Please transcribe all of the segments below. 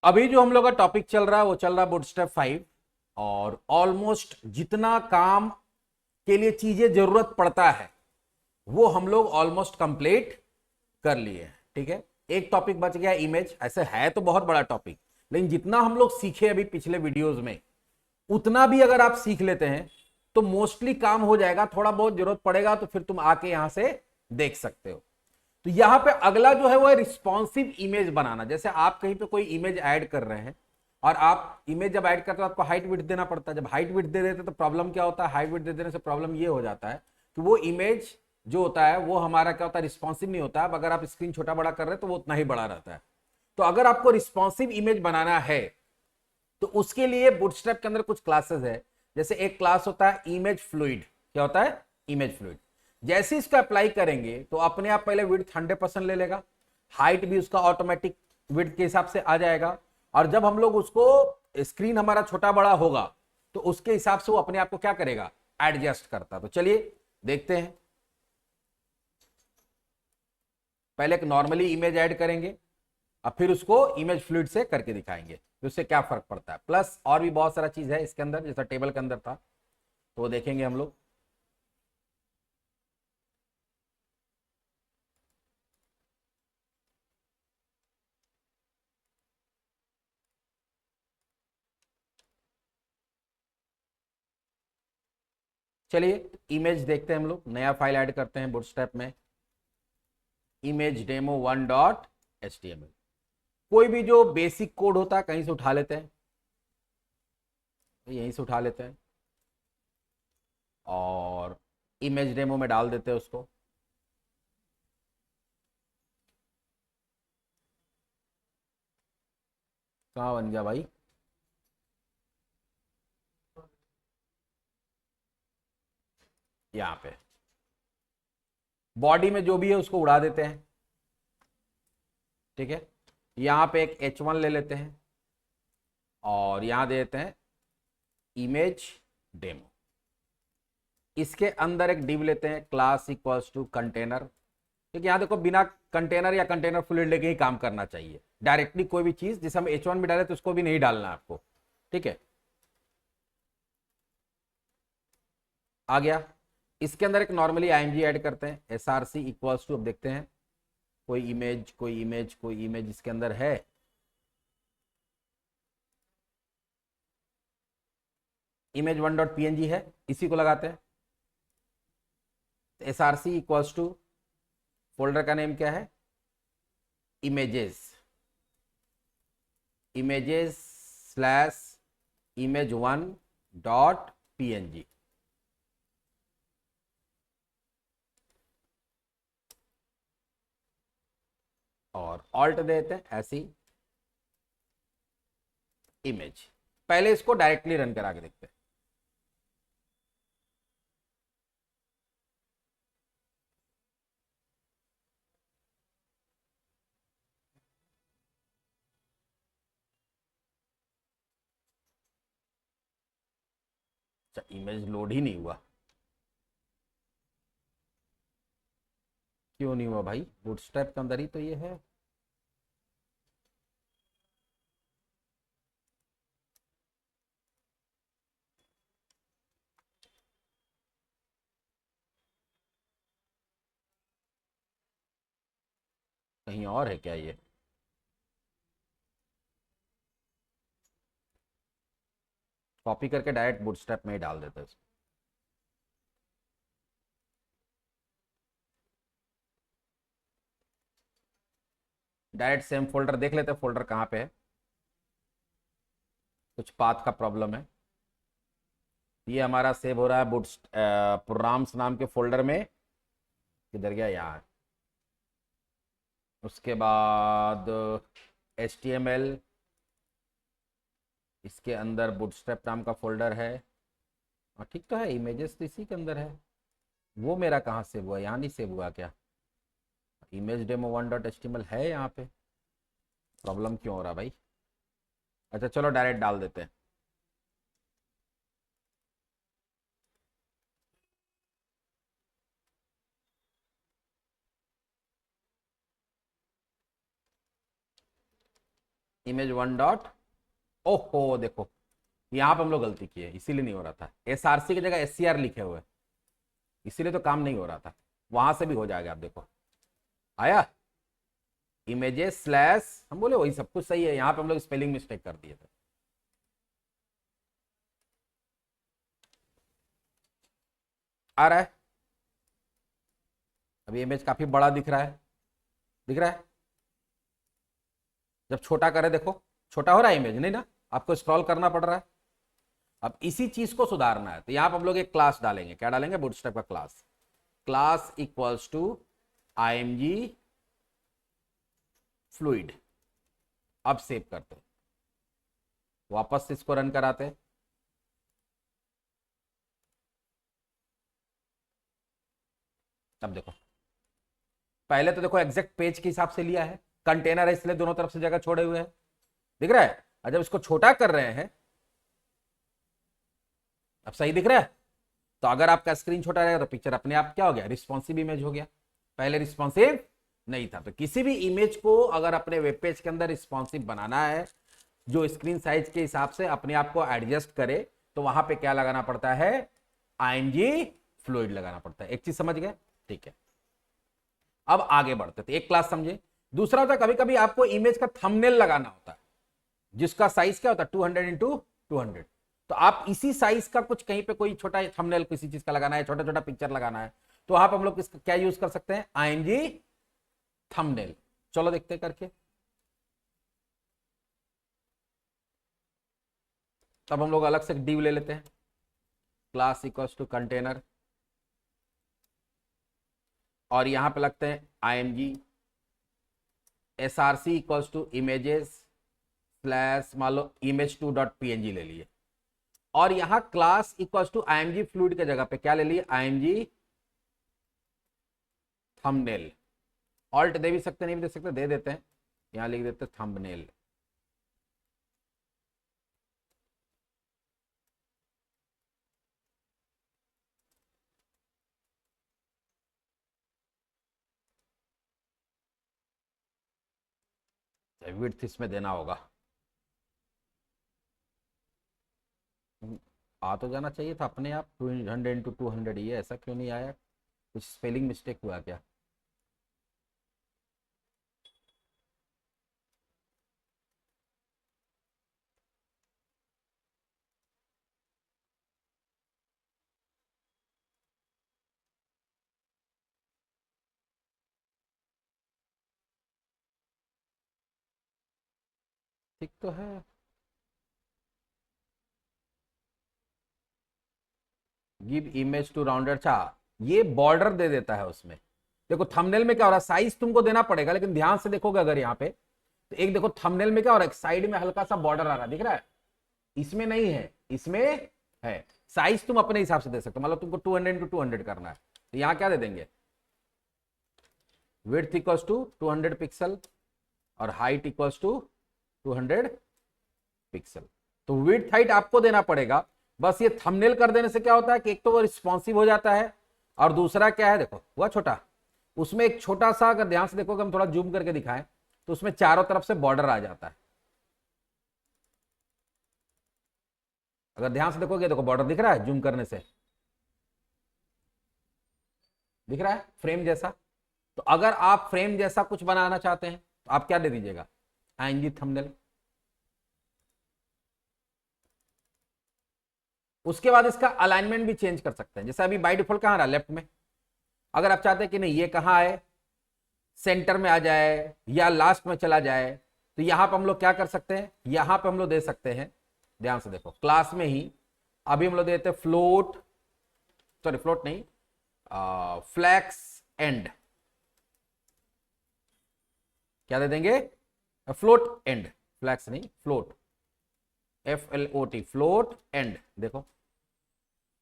अभी जो हम लोग का टॉपिक चल रहा है वो चल रहा है बूटस्ट्रैप 5। और ऑलमोस्ट जितना काम के लिए चीजें जरूरत पड़ता है वो हम लोग ऑलमोस्ट कंप्लीट कर लिए हैं। ठीक है, एक टॉपिक बच गया इमेज। ऐसे है तो बहुत बड़ा टॉपिक, लेकिन जितना हम लोग सीखे अभी पिछले वीडियोस में उतना भी अगर आप सीख लेते हैं तो मोस्टली काम हो जाएगा। थोड़ा बहुत जरूरत पड़ेगा तो फिर तुम आके यहां से देख सकते हो। तो यहां पे अगला जो है वो है रिस्पॉन्सिव इमेज बनाना। जैसे आप कहीं पे कोई इमेज ऐड कर रहे हैं और आप इमेज जब ऐड करते हो आपको हाइट विड्थ देना पड़ता है। जब हाइट विड्थ दे देते तो प्रॉब्लम क्या होता है, हाइट विड्थ दे देने से प्रॉब्लम ये हो जाता है कि वो इमेज जो होता है वो हमारा क्या होता है, रिस्पॉन्सिव नहीं होता। अब अगर आप स्क्रीन छोटा बड़ा कर रहे हैं तो वो उतना ही बड़ा रहता है। तो अगर आपको रिस्पॉन्सिव इमेज बनाना है तो उसके लिए बूटस्ट्रैप के अंदर कुछ क्लासेस है। जैसे एक क्लास होता है इमेज फ्लूइड। क्या होता है? Image fluid. जैसे इसको अप्लाई करेंगे तो अपने आप पहले विड्थ 100% ले लेगा, हाइट भी उसका ऑटोमेटिक विड्थ के हिसाब से आ जाएगा। और जब हम लोग उसको स्क्रीन हमारा छोटा बड़ा होगा तो उसके हिसाब से वो अपने आप को क्या करेगा, एडजस्ट करता। तो चलिए देखते हैं। पहले एक नॉर्मली इमेज ऐड करेंगे और फिर उसको इमेज फ्लूइड से करके दिखाएंगे कि उससे क्या फर्क पड़ता है। प्लस और भी बहुत सारा चीज है इसके अंदर, जैसा टेबल के अंदर था तो वो देखेंगे हम लोग। चलिए इमेज देखते हैं हम लोग। नया फाइल ऐड करते हैं बूटस्ट्रैप में, इमेज डेमो 1.html। कोई भी जो बेसिक कोड होता है कहीं से उठा लेते हैं, यहीं से उठा लेते हैं और इमेज डेमो में डाल देते हैं उसको। कहाँ बन गया भाई? यहाँ पे बॉडी में जो भी है उसको उड़ा देते हैं। ठीक है, यहाँ पे एक H1 ले लेते हैं और यहाँ दे देते हैं इमेज डेमो। इसके अंदर एक डिव लेते हैं क्लास इक्वल्स टू कंटेनर। क्योंकि यहाँ देखो बिना कंटेनर या कंटेनर फुल लेके ही काम करना चाहिए। डायरेक्टली कोई भी चीज जिसे हम H1 भी डाले तो उसको भी नहीं डालना आपको। ठीक है, आ गया। इसके अंदर एक नॉर्मली आईएमजी ऐड करते हैं, एसआरसी इक्वल्स टू, अब देखते हैं कोई इमेज कोई इमेज कोई इमेज इसके अंदर है। इमेज 1.png है, इसी को लगाते हैं। एसआरसी इक्वल्स टू, फोल्डर का नेम क्या है, इमेजेस, इमेजेस स्लैश image1.png। और ऑल्ट देते हैं ऐसी इमेज। पहले इसको डायरेक्टली रन करा के देखते हैं। अच्छा, इमेज लोड ही नहीं हुआ। क्यों नहीं हुआ भाई? बूटस्ट्रैप के अंदर ही तो ये है। कहीं और है क्या ये? कॉपी करके डायरेक्ट बूटस्ट्रैप में ही डाल देते हैं इसको। डायरेक्ट सेम फोल्डर देख लेते हैं, फोल्डर कहाँ पे है। कुछ पाथ का प्रॉब्लम है। ये हमारा सेव हो रहा है बूट प्रोग्राम्स नाम के फोल्डर में। किधर गया? यहाँ है। उसके बाद HTML, इसके अंदर बूटस्ट्रैप नाम का फोल्डर है। और ठीक तो है, इमेजेस तो इसी के अंदर है। वो मेरा कहाँ सेव हुआ? यहाँ नहीं सेव हुआ क्या? इमेज डेमो 1.html है यहाँ पे। प्रॉब्लम क्यों हो रहा भाई? अच्छा चलो डायरेक्ट डाल देते हैं। इमेज वन डॉट, ओहो देखो यहां पर हम लोग गलती की है, इसीलिए नहीं हो रहा था। एसआरसी की जगह एससीआर लिखे हुए, इसीलिए तो काम नहीं हो रहा था। वहां से भी हो जाएगा, आप देखो आया इमेजेस स्लैश, हम बोले वही सब कुछ सही है, यहां पे हम लोग स्पेलिंग मिस्टेक कर दिए थे। आ रहा है अभी इमेज काफी बड़ा दिख रहा है, दिख रहा है। जब छोटा करे देखो, छोटा हो रहा है इमेज, नहीं ना, आपको स्क्रॉल करना पड़ रहा है। अब इसी चीज को सुधारना है, तो यहां पर हम लोग एक क्लास डालेंगे। क्या डालेंगे? बूटस्ट्रैप का class. Class equals to img fluid. अब सेव करते, वापस से इसको रन कराते। अब देखो, पहले तो देखो एग्जैक्ट पेज के हिसाब से लिया है, कंटेनर है इसलिए दोनों तरफ से जगह छोड़े हुए हैं, दिख रहा है। और जब इसको छोटा कर रहे हैं, अब सही दिख रहा है। तो अगर आपका स्क्रीन छोटा रहेगा तो पिक्चर अपने आप क्या हो गया? रिस्पॉन्सिव इमेज हो गया। पहले रिस्पॉन्सिव नहीं था। तो किसी भी इमेज को अगर अपने वेब पेज के अंदर रिस्पॉन्सिव बनाना है, जो स्क्रीन साइज के हिसाब से अपने आप को एडजस्ट करे, तो वहां पे क्या लगाना पड़ता है? img फ्लूइड लगाना पड़ता है। एक चीज समझ गए? ठीक है, अब आगे बढ़ते थे। एक क्लास समझे। दूसरा होता है कभी कभी आपको इमेज का थंबनेल लगाना होता है, जिसका साइज क्या होता है? 200 इंटू 200। तो आप इसी साइज का कुछ कहीं पे कोई छोटा थंबनेल किसी चीज का लगाना है, छोटा छोटा पिक्चर लगाना है, तो आप हम लोग इसका क्या यूज कर सकते हैं? img thumbnail. चलो देखते हैं करके। तब हम लोग अलग से डिव ले लेते हैं। क्लास इक्वल्स टू कंटेनर, और यहां पे लगते हैं img src equals to images slash मान लो image2.png ले लिए, और यहां class equals to img fluid के जगह पे क्या ले लिए? img thumbnail. ऑल्ट दे भी सकते, नहीं भी दे सकते, दे देते हैं। यहां लिख देते थंबनेल। विड्थ इसमें देना होगा, आ तो जाना चाहिए था अपने आप। 200 इंटू 200, ये ऐसा क्यों नहीं आया? कुछ स्पेलिंग मिस्टेक हुआ क्या? ठीक तो है। गिव इमेज टू राउंडर, अच्छा ये बॉर्डर दे देता है उसमें। देखो थंबनेल में क्या हो रहा है, साइज तुमको देना पड़ेगा, लेकिन ध्यान से देखोगे अगर यहाँ पे, तो एक देखो थंबनेल में क्या हो रहा है, साइड में हल्का सा बॉर्डर आ रहा है, दिख रहा है? इसमें नहीं है, इसमें है। साइज तुम अपने हिसाब से दे सकते हो, मतलब तुमको 200 इंटू 200 करना है, तो यहाँ क्या दे देंगे? विड्थ इक्वल्स टू 200 पिक्सल और हाइट इक्वल्स टू 200 पिक्सल। तो विड्थ हाइट आपको देना पड़ेगा। बस ये थंबनेल कर देने से क्या होता है कि एक तो वो रिस्पॉन्सिव हो जाता है, और दूसरा क्या है, देखो हुआ छोटा, उसमें एक छोटा सा, अगर ध्यान से देखोगे, हम थोड़ा जूम करके दिखाएं, तो उसमें चारों तरफ से बॉर्डर आ जाता है। अगर ध्यान से देखोगे, देखो बॉर्डर दिख रहा है जूम करने से, दिख रहा है फ्रेम जैसा। तो अगर आप फ्रेम जैसा कुछ बनाना चाहते हैं, तो आप क्या दे दीजिएगा? आएंगी थंबनेल। उसके बाद इसका अलाइनमेंट भी चेंज कर सकते हैं। जैसे अभी बाय डिफॉल्ट कहां रहा? लेफ्ट में। अगर आप चाहते हैं कि नहीं ये कहां आए, सेंटर में आ जाए या लास्ट में चला जाए, तो यहां पर हम लोग क्या कर सकते हैं? यहां पर हम लोग दे सकते हैं, ध्यान से देखो, क्लास में ही अभी हम लोग देते हैं फ्लोट, सॉरी फ्लोट नहीं, फ्लैक्स एंड। क्या दे देंगे? फ्लोट एंड, फ्लैक्स नहीं, फ्लोट, FLOT, फ्लोट एंड। देखो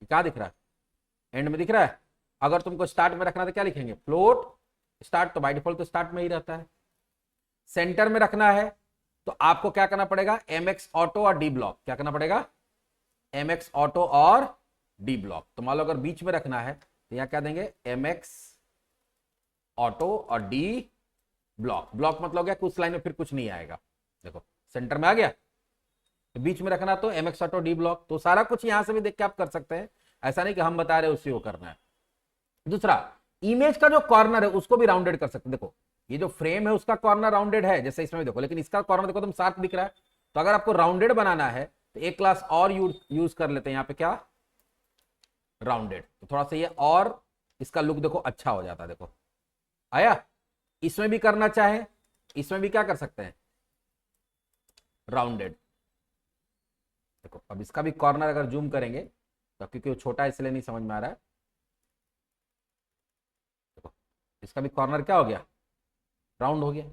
क्या दिख रहा है? एंड में दिख रहा है। अगर तुमको स्टार्ट में रखना तो क्या लिखेंगे? फ्लोट स्टार्ट, तो बाय डिफॉल्ट तो स्टार्ट में ही रहता है। सेंटर में रखना है तो आपको क्या करना पड़ेगा? MX ऑटो और डी ब्लॉक। क्या करना पड़ेगा? MX ऑटो और डी ब्लॉक। तो मान लो अगर बीच में रखना है तो यहां क्या देंगे? MX ऑटो और डी ब्लॉक। ब्लॉक मतलब क्या? कुछ लाइन में फिर कुछ नहीं आएगा। देखो सेंटर में आ गया, तो बीच में रखना तो MX ऑटो डी ब्लॉक। तो सारा कुछ यहां से भी देख के आप कर सकते हैं, ऐसा नहीं कि हम बता रहे उसी को करना है। दूसरा, इमेज का जो कॉर्नर है उसको भी राउंडेड कर सकते हैं। देखो ये जो फ्रेम है उसका कॉर्नर राउंडेड है जैसे इसमें भी देखो, लेकिन इसका कॉर्नर देखो तुम शार्प दिख रहा है। तो अगर आपको राउंडेड बनाना है तो एक क्लास और यूज कर लेते हैं यहाँ पे, क्या, राउंडेड। तो थोड़ा सा ये और इसका लुक देखो अच्छा हो जाता है। देखो आया, इसमें भी करना चाहे इसमें भी क्या कर सकते हैं, राउंडेड। देखो अब इसका भी कॉर्नर अगर जूम करेंगे तो, क्योंकि वो छोटा है इसलिए नहीं समझ में आ रहा है, देखो इसका भी कॉर्नर क्या हो गया, राउंड हो गया।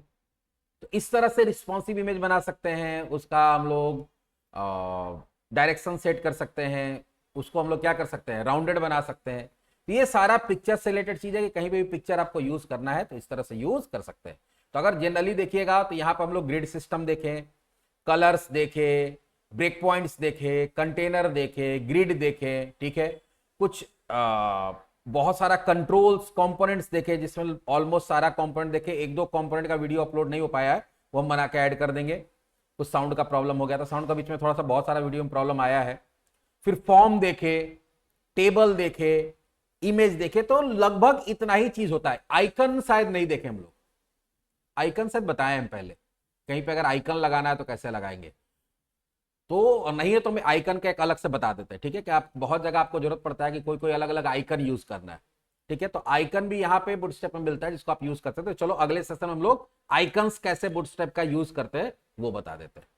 तो इस तरह से रिस्पॉन्सिव इमेज बना सकते हैं, उसका हम लोग डायरेक्शन सेट कर सकते हैं, उसको हम लोग क्या कर सकते हैं, राउंडेड बना सकते हैं। तो ये सारा पिक्चर से रिलेटेड चीज है कि कहीं पे भी पिक्चर आपको यूज करना है तो इस तरह से यूज कर सकते हैं। तो अगर जनरली देखिएगा तो यहाँ पर हम लोग ग्रिड सिस्टम देखें, कलर्स देखे, ब्रेक पॉइंट्स देखे, कंटेनर देखे, ग्रिड देखे, ठीक है, कुछ बहुत सारा कंट्रोल्स कंपोनेंट्स देखे जिसमें ऑलमोस्ट सारा कंपोनेंट देखे। एक दो कंपोनेंट का वीडियो अपलोड नहीं हो पाया है, वो हम बना के ऐड कर देंगे। कुछ साउंड का प्रॉब्लम हो गया था, साउंड का बीच में थोड़ा सा बहुत सारा वीडियो में प्रॉब्लम आया है। फिर फॉर्म देखे, टेबल देखे, इमेज देखे, तो लगभग इतना ही चीज होता है। आइकन शायद नहीं देखे हम लोग, आइकन शायद बताए हम पहले, कहीं पे अगर आइकन लगाना है तो कैसे लगाएंगे, तो नहीं है तो मैं आइकन का एक अलग से बता देते हैं, ठीक है। कि आप बहुत जगह आपको जरूरत पड़ता है कि कोई कोई अलग अलग आइकन यूज करना है, ठीक है। तो आइकन भी यहाँ पे बूटस्ट्रैप में मिलता है जिसको आप यूज करते हैं। तो चलो अगले सेशन में हम लोग आइकन्स कैसे बूटस्ट्रैप का यूज करते हैं वो बता देते हैं।